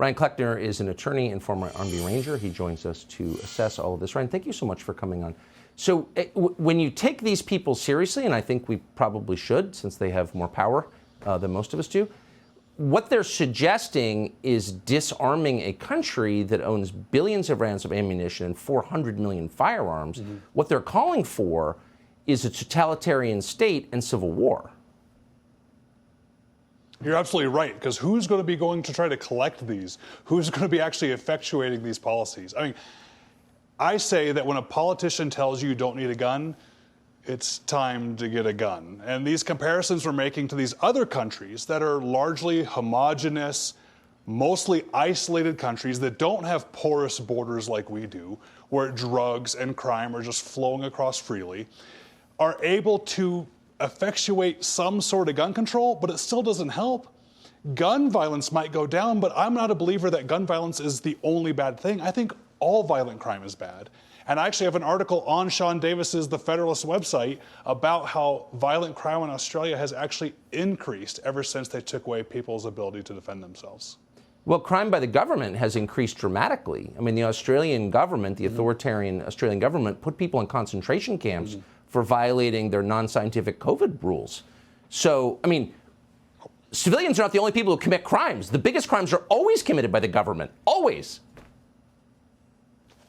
Ryan Cleckner is an attorney and former Army Ranger. He joins us to assess all of this. Ryan, thank you so much for coming on. So when you take these people seriously, and I think we probably should since they have more power than most of us do, what they're suggesting is disarming a country that owns billions of rounds of ammunition and 400 million firearms. Mm-hmm. What they're calling for is a totalitarian state and civil war. You're absolutely right, because who's going to be going to try to collect these? Who's going to be actually effectuating these policies? I mean, I say that when a politician tells you you don't need a gun, it's time to get a gun. And these comparisons we're making to these other countries that are largely homogenous, mostly isolated countries that don't have porous borders like we do, where drugs and crime are just flowing across freely, are able to effectuate some sort of gun control, but it still doesn't help. Gun violence might go down, but I'm not a believer that gun violence is the only bad thing. I think all violent crime is bad. And I actually have an article on Sean Davis's The Federalist website about how violent crime in Australia has actually increased ever since they took away people's ability to defend themselves. Well, crime by the government has increased dramatically. I mean, the Australian government, the authoritarian Australian government, put people in concentration camps for violating their non-scientific COVID rules. So, I mean, civilians are not the only people who commit crimes. The biggest crimes are always committed by the government, always.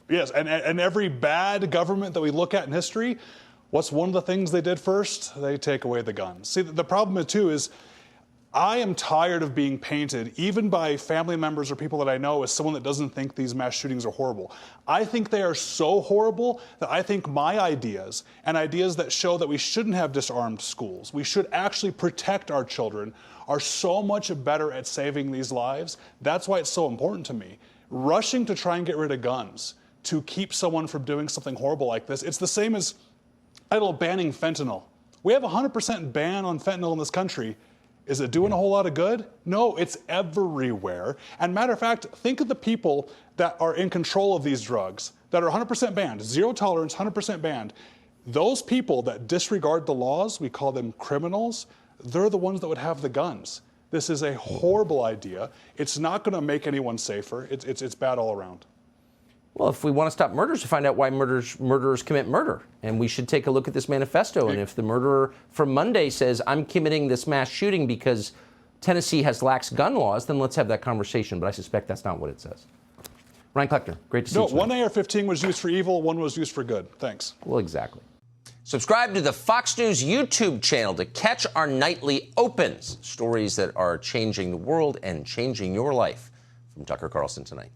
Yes, and every bad government that we look at in history, what's one of the things they did first? They take away the guns. See, the problem too is I am tired of being painted, even by family members or people that I know, as someone that doesn't think these mass shootings are horrible. I think they are so horrible that I think my ideas and ideas that show that we shouldn't have disarmed schools, we should actually protect our children, are so much better at saving these lives. That's why it's so important to me. Rushing to try and get rid of guns to keep someone from doing something horrible like this. It's the same as, I don't know, banning fentanyl. We have a 100% ban on fentanyl in this country. Is it doing a whole lot of good? No, it's everywhere. And matter of fact, think of the people that are in control of these drugs, that are 100% banned, zero tolerance, 100% banned. Those people that disregard the laws, we call them criminals, they're the ones that would have the guns. This is a horrible idea. It's not going to make anyone safer. It's bad all around. Well, if we want to stop murders, to find out why murderers commit murder. And we should take a look at this manifesto. And if the murderer from Monday says, I'm committing this mass shooting because Tennessee has lax gun laws, then let's have that conversation. But I suspect that's not what it says. Ryan Cleckner, great to see you. No, one AR-15 was used for evil, one was used for good. Thanks. Well, exactly. Subscribe to the Fox News YouTube channel to catch our nightly opens. Stories that are changing the world and changing your life. From Tucker Carlson Tonight.